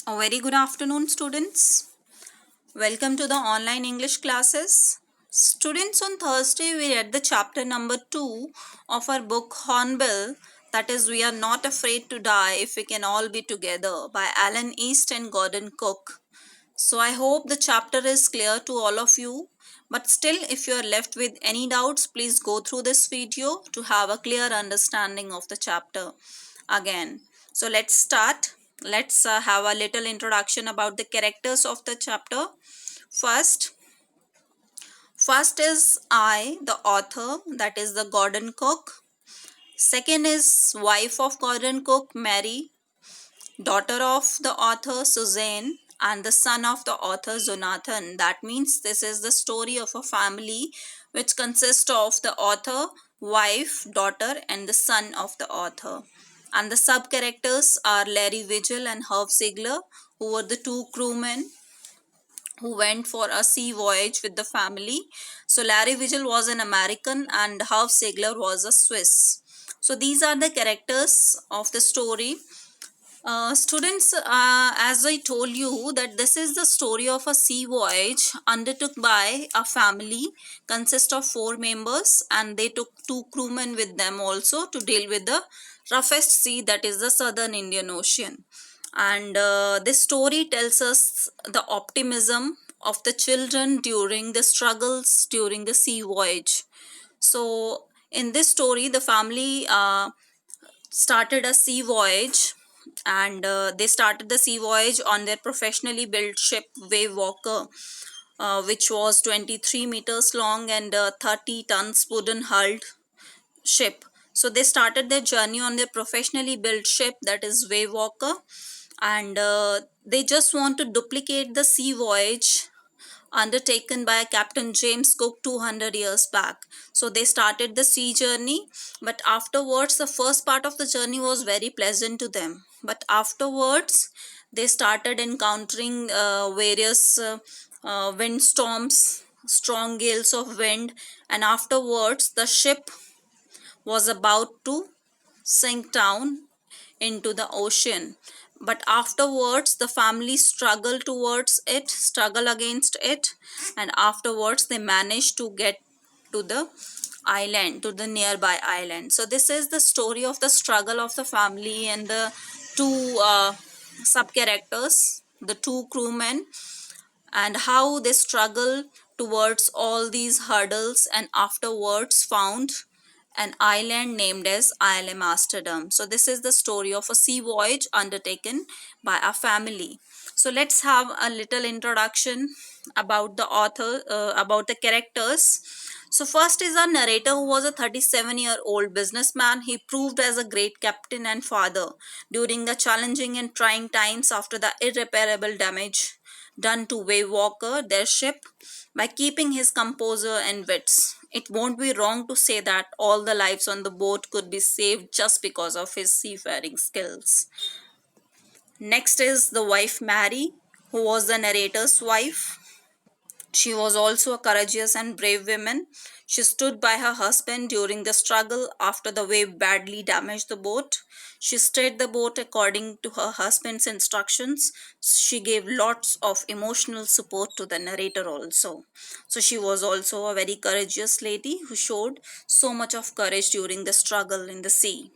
A very good afternoon, students. Welcome to the online English classes. Students, on Thursday we read the chapter number 2 of our book Hornbill, that is, We Are Not Afraid to Die If We Can All Be Together, by Alan East and Gordon Cook. So I hope the chapter is clear to all of you. But still, if you are left with any doubts, please go through this video to have a clear understanding of the chapter again. So let's start. Let's have a little introduction about the characters of the chapter. First, first is I, the author, that is the Gordon Cook. Second is wife of Gordon Cook, Mary, daughter of the author Suzanne, and the son of the author Jonathan. That means this is the story of a family which consists of the author, wife, daughter, and the son of the author. And the sub characters are Larry Vigil and Herb Ziegler, who were the two crewmen who went for a sea voyage with the family. So Larry Vigil was an American and Herb Ziegler was a Swiss. So these are the characters of the story. Students, as I told you that this is the story of a sea voyage undertook by a family consist of 4 members, and they took 2 crewmen with them also to deal with the roughest sea, that is the southern Indian Ocean. And this story tells us the optimism of the children during the struggles during the sea voyage. So in this story the family started a sea voyage, and they started the sea voyage on their professionally built ship Wave Walker, which was 23 meters long and 30 tons wooden hulled ship. So they started their journey on their professionally built ship, that is Wave Walker, and they just want to duplicate the sea voyage undertaken by Captain James Cook 200 years back. So they started the sea journey, but afterwards, the first part of the journey was very pleasant to them. But afterwards, they started encountering various windstorms, strong gales of wind, and afterwards, the ship was about to sink down into the ocean. But afterwards the family struggle against it, and afterwards they managed to get to the island, to the nearby island. So this is the story of the struggle of the family and the two sub characters, the 2 crewmen, and how they struggle towards all these hurdles and afterwards found an island named as Isle Amsterdam. So this is the story of a sea voyage undertaken by a family. So let's have a little introduction about the author, about the characters. So first is our narrator, who was a 37-year-old businessman. He proved as a great captain and father during the challenging and trying times after the irreparable damage done to Wave Walker, their ship, by keeping his composure and wits. It won't be wrong to say that all the lives on the boat could be saved just because of his seafaring skills. Next is the wife Mary, who was the narrator's wife. She was also a courageous and brave woman. She stood by her husband during the struggle after the wave badly damaged the boat. She steered the boat according to her husband's instructions. She gave lots of emotional support to the narrator also. So she was also a very courageous lady who showed so much of courage during the struggle in the sea.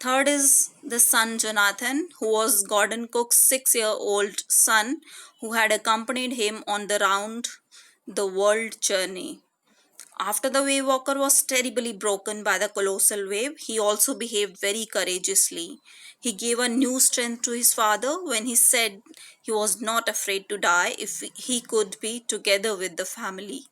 Third is the son Jonathan, who was Gordon Cook's 6-year-old son, who had accompanied him on the round the world journey. After the wave walker was terribly broken by the colossal wave, he also behaved very courageously. He gave a new strength to his father when he said he was not afraid to die if he could be together with the family.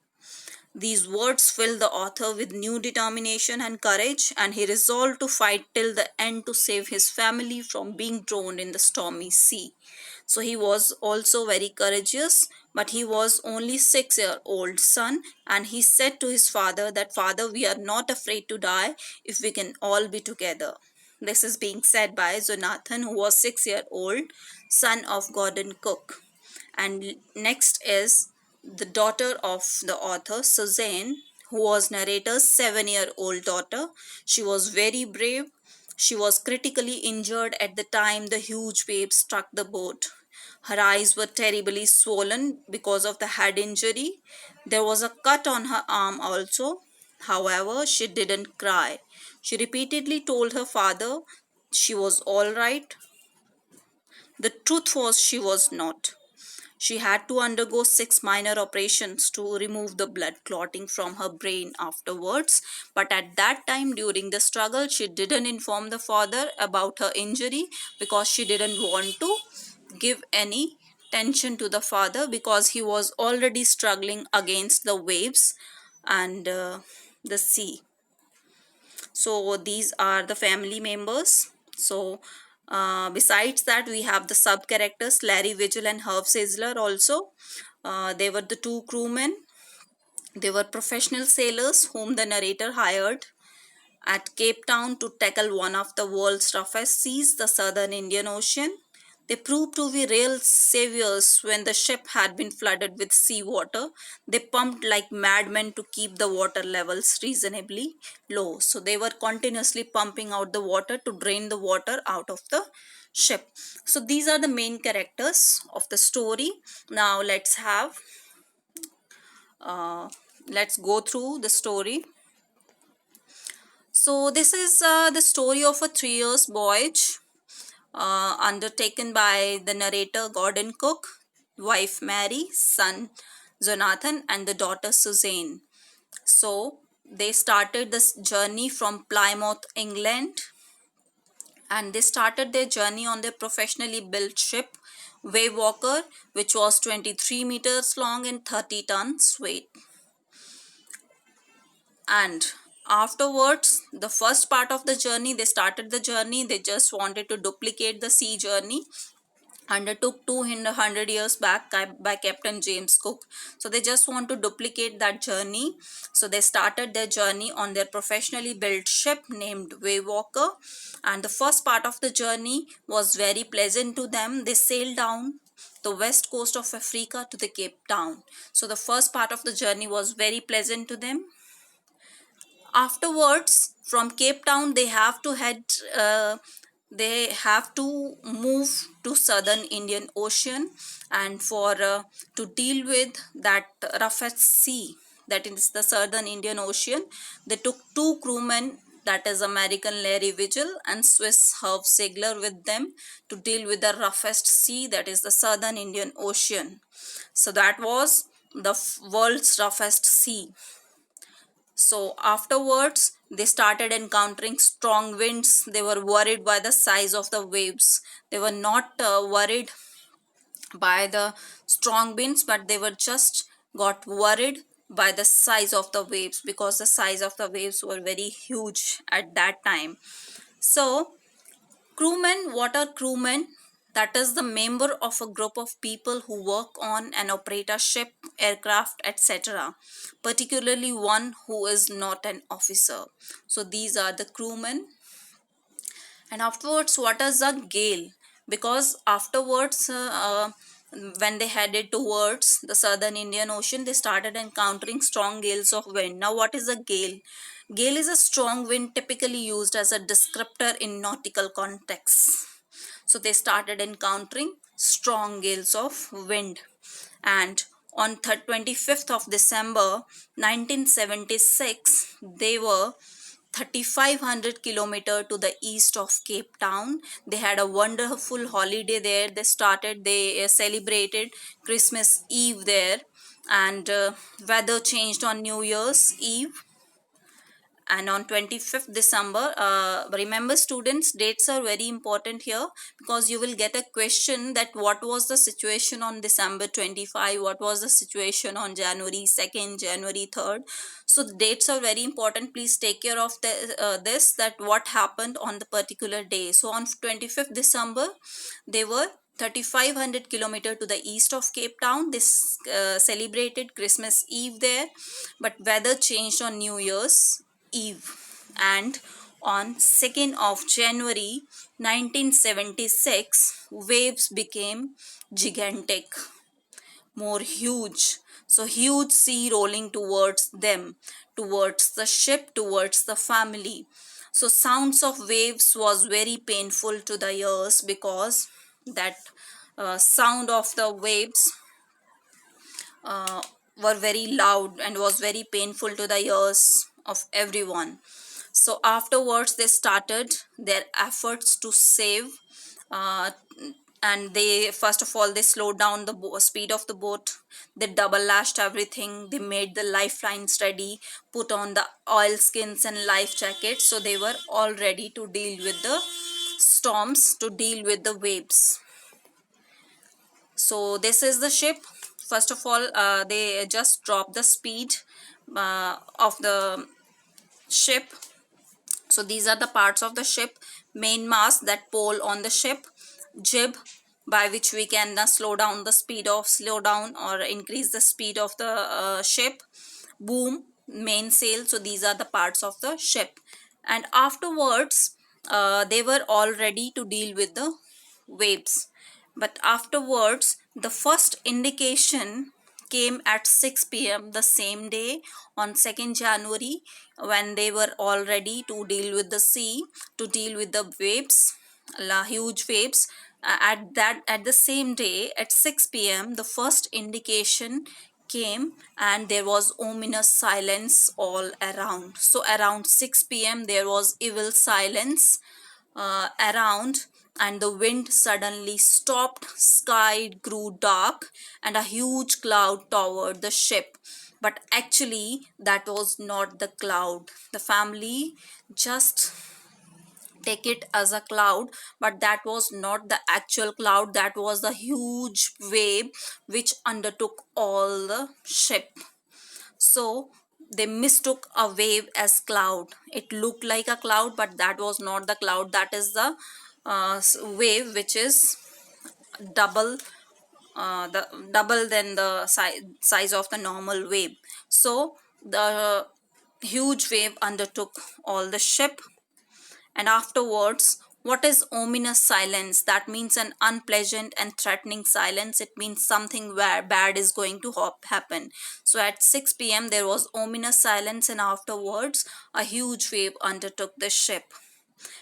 These words filled the author with new determination and courage, and he resolved to fight till the end to save his family from being drowned in the stormy sea. So he was also very courageous, but he was only 6-year-old son, and he said to his father that, "Father, we are not afraid to die if we can all be together." This is being said by Jonathan, who was 6-year-old son of Gordon Cook. And next is the daughter of the author, Suzanne, who was narrator's 7-year-old daughter. She was very brave, She was critically injured at the time the huge waves struck the boat. Her eyes were terribly swollen because of the head injury. There was a cut on her arm also. However, she didn't cry. She repeatedly told her father she was all right. The truth was, she was not. She had to undergo 6 minor operations to remove the blood clotting from her brain afterwards. But at that time, during the struggle, she didn't inform the father about her injury because she didn't want to give any tension to the father, because he was already struggling against the waves and the sea. So these are the family members. So besides that, we have the sub characters Larry Vigil and Herb Sizzler also. They were the two crewmen. They were professional sailors whom the narrator hired at Cape Town to tackle one of the world's roughest seas, the Southern Indian Ocean. They proved to be real saviors when the ship had been flooded with seawater. They pumped like madmen to keep the water levels reasonably low. So they were continuously pumping out the water to drain the water out of the ship. So these are the main characters of the story. Now uh, let's go through the story. So this is the story of a 3 years voyage undertaken by the narrator Gordon Cook, wife Mary, son Jonathan, and the daughter Suzanne. So they started this journey from Plymouth, England, and they started their journey on their professionally built ship Wave Walker, which was 23 meters long and 30 tons weight. And afterwards, the first part of the journey, they started the journey, they just wanted to duplicate the sea journey undertook 200 years back by Captain James Cook. So they just want to duplicate that journey. So they started their journey on their professionally built ship named Waywalker. And the first part of the journey was very pleasant to them. They sailed down the west coast of Africa to the Cape Town. So the first part of the journey was very pleasant to them. Afterwards, from Cape Town, they have to move to Southern Indian Ocean, and for to deal with that roughest sea, that is the Southern Indian Ocean, they took two crewmen, that is American Larry Vigil and Swiss Herb Sigler, with them to deal with the roughest sea, that is the Southern Indian Ocean. So that was the world's roughest sea. So afterwards, they started encountering strong winds. They were worried by the size of the waves. They were not worried by the strong winds, but they were just got worried by the size of the waves, because the size of the waves were very huge at that time. So crewmen, what are crewmen? That is the member of a group of people who work on and operate a ship, aircraft, etc. Particularly one who is not an officer. So these are the crewmen. And afterwards, what is a gale? Because afterwards, when they headed towards the Southern Indian Ocean, they started encountering strong gales of wind. Now, what is a gale? Gale is a strong wind typically used as a descriptor in nautical contexts. So they started encountering strong gales of wind. And on 25th of December 1976, they were 3,500 kilometer to the east of Cape Town. They had a wonderful holiday there. They celebrated Christmas Eve there, and weather changed on New Year's Eve. And on 25th December, remember students, dates are very important here, because you will get a question that what was the situation on December 25, what was the situation on January 2nd, January 3rd. So the dates are very important. Please take care of this, that what happened on the particular day. So on 25th December, they were 3,500 kilometer to the east of Cape Town. This celebrated Christmas Eve there, but weather changed on New Year's Eve. And on 2nd of January 1976, waves became gigantic, more huge. So huge sea rolling towards them, towards the ship, towards the family. So sounds of waves was very painful to the ears, because that sound of the waves uh, were very loud and was very painful to the ears of everyone. So afterwards they started their efforts to save, uh, and they, first of all, they slowed down the speed of the boat. They double lashed everything, they made the lifelines ready, put on the oil skins and life jackets, so they were all ready to deal with the storms, to deal with the waves. So this is the ship. First of all, they just drop the speed of the ship. So these are the parts of the ship: main mast, that pole on the ship; jib, by which we can slow down or increase the speed of the ship; boom, mainsail. So these are the parts of the ship. And afterwards, they were all ready to deal with the waves. But afterwards, the first indication came at 6 p.m. the same day, on 2nd January, when they were all ready to deal with the sea, to deal with the waves, huge waves. At the same day, at 6 p.m., the first indication came, and there was ominous silence all around. So around 6 p.m. there was evil silence around, and the wind suddenly stopped, sky grew dark, and a huge cloud towered the ship. But actually that was not the cloud. The family just take it as a cloud, but that was not the actual cloud. That was the huge wave which undertook all the ship. So they mistook a wave as cloud. It looked like a cloud, but that was not the cloud. That is the wave which is double, the double than the size of the normal wave. So the huge wave undertook all the ship. And afterwards, what is ominous silence? That means an unpleasant and threatening silence. It means something where bad is going to happen. So at 6 p.m. there was ominous silence, and afterwards a huge wave undertook the ship.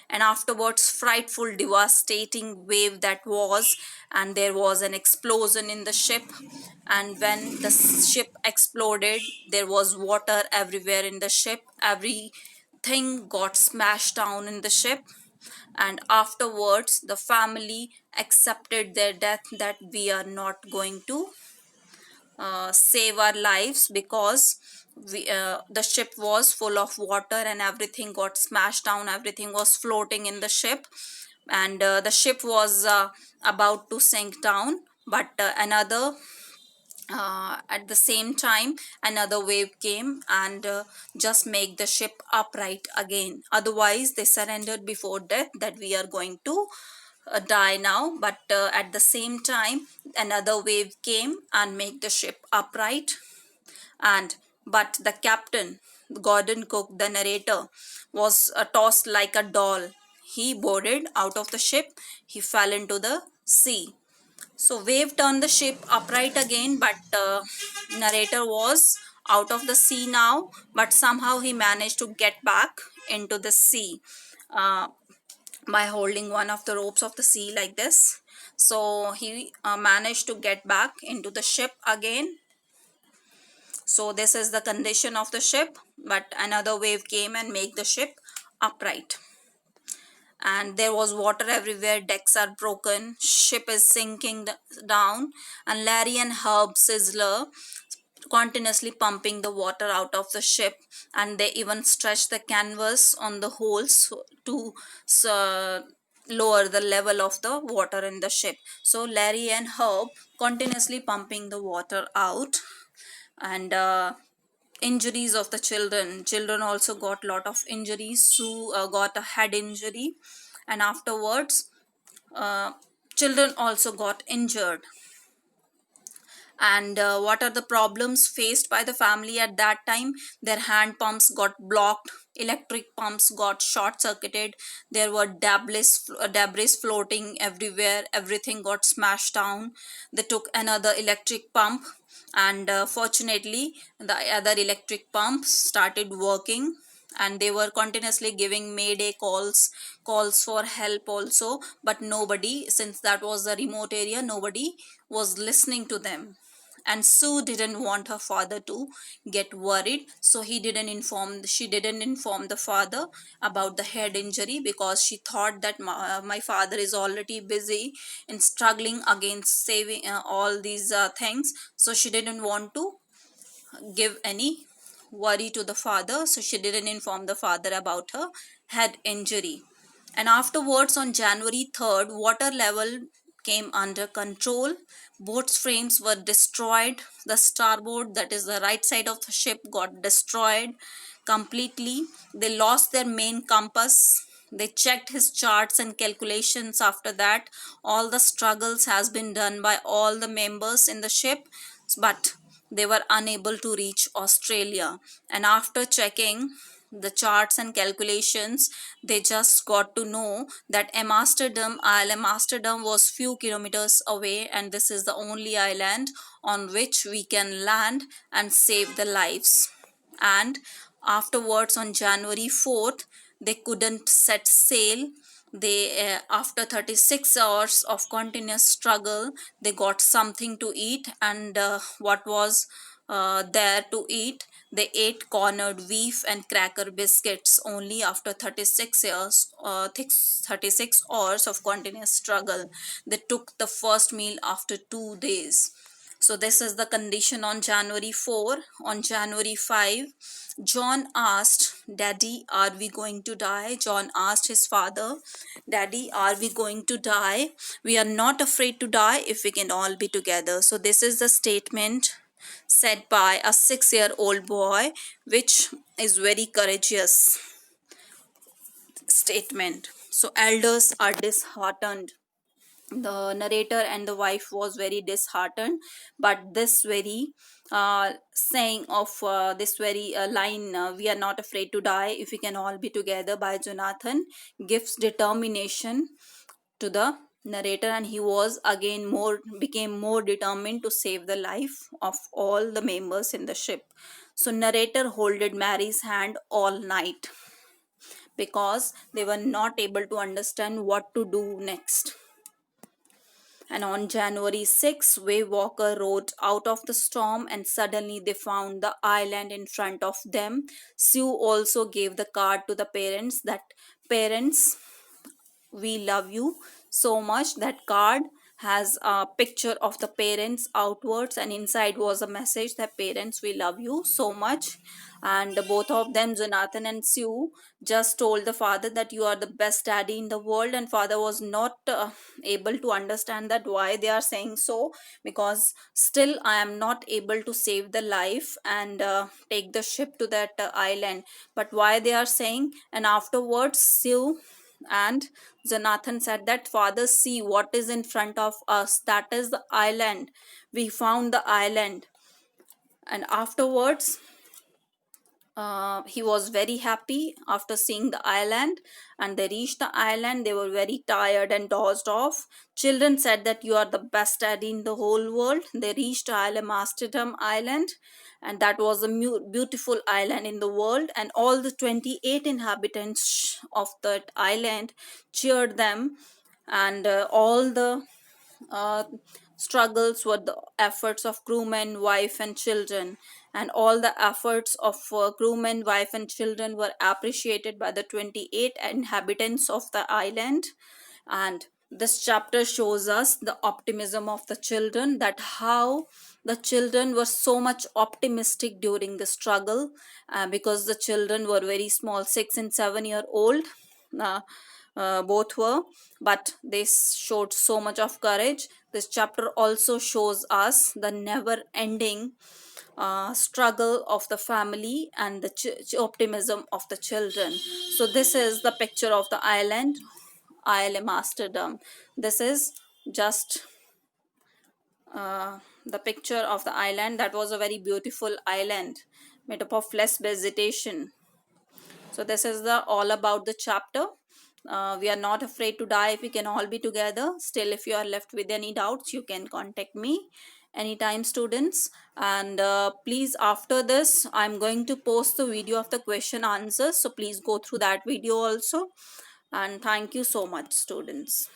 And afterwards, frightful, devastating wave that was, and there was an explosion in the ship. And when the ship exploded, there was water everywhere in the ship. Everything got smashed down in the ship. And afterwards the family accepted their death, that we are not going to save our lives, because the ship was full of water and everything got smashed down, everything was floating in the ship. And the ship was about to sink down, but at the same time another wave came and just make the ship upright again. Otherwise they surrendered before death, that we are going to die now. But at the same time another wave came and make the ship upright. And but the captain, Gordon Cook, the narrator, was tossed like a doll. He boarded out of the ship, he fell into the sea. So wave turned the ship upright again, but narrator was out of the sea now, but somehow he managed to get back into the sea uh, by holding one of the ropes of the sea like this. So he managed to get back into the ship again. So this is the condition of the ship, but another wave came and make the ship upright. And there was water everywhere, decks are broken, ship is sinking down, and Larry and Herb Sizzler continuously pumping the water out of the ship, and they even stretched the canvas on the holes to uh, lower the level of the water in the ship. So Larry and Herb continuously pumping the water out. And injuries of the children also got lot of injuries. Sue got a head injury, and afterwards uh, children also got injured. And what are the problems faced by the family at that time? Their hand pumps got blocked, electric pumps got short circuited, there were debris floating everywhere, everything got smashed down. They took another electric pump, and fortunately the other electric pump started working. and they were continuously giving mayday calls for help also, but nobody, since that was the remote area, nobody was listening to them. And Sue didn't want her father to get worried, so she didn't inform the father about the head injury, because she thought that my father is already busy in struggling against saving all these things, so she didn't want to give any worry to the father, so she didn't inform the father about her head injury. And afterwards, on January 3rd, water level came under control. Boat's frames were destroyed. The starboard, that is the right side of the ship, got destroyed completely. They lost their main compass. They checked his charts and calculations. After that, all the struggles has been done by all the members in the ship, but they were unable to reach Australia. And after checking the charts and calculations, they just got to know that Amsterdam was few kilometers away, and this is the only island on which we can land and save the lives. And afterwards, on January 4th, they couldn't set sail. They after 36 hours of continuous struggle, they got something to eat, and what was there to eat, they ate corned beef and cracker biscuits only after 36 hours of continuous struggle. They took the first meal after 2 days. So this is the condition on January 4. On January 5, John asked, Daddy, are we going to die? John asked his father, Daddy, are we going to die? We are not afraid to die if we can all be together. So this is the statement said by a 6-year-old boy, which is very courageous statement. So elders are disheartened. The narrator and the wife was very disheartened, but this very saying of this very line, we are not afraid to die if we can all be together, by Jonathan, gives determination to the narrator, and he was again more became more determined to save the life of all the members in the ship. So narrator holded Mary's hand all night because they were not able to understand what to do next. And on January 6, Wave Walker rode out of the storm, and suddenly they found the island in front of them. Sue also gave the card to the parents, that parents, we love you so much. That card has a picture of the parents outwards, and inside was a message that parents, we love you so much. And both of them, Jonathan and Sue, just told the father that you are the best daddy in the world, and father was not able to understand that why they are saying so, because still I am not able to save the life and take the ship to that island, but why they are saying. And afterwards, Sue and Jonathan said that, Father, see what is in front of us. That is the island. We found the island. And afterwards, he was very happy after seeing the island, and they reached the island. They were very tired and dozed off. Children said that you are the best daddy in the whole world. They reached Amsterdam Island, and that was a beautiful island in the world, and all the 28 inhabitants of that island cheered them. And all the uh, struggles were the efforts of crewmen, wife, and children. And all the efforts of crewmen, wife, and children were appreciated by the 28 inhabitants of the island. And this chapter shows us the optimism of the children, that how the children were so much optimistic during the struggle, because the children were very small, 6 and 7 year old. Uh, both were, but they showed so much of courage. This chapter also shows us the never ending struggle of the family and the optimism of the children. So this is the picture of the island, Amsterdam. This is just the picture of the island. That was a very beautiful island made up of less vegetation. So this is the all about the chapter. We are not afraid to die if we can all be together. Still, if you are left with any doubts, you can contact me. anytime, students. And please, after this I'm going to post the video of the question answers, so please go through that video also. And thank you so much, students.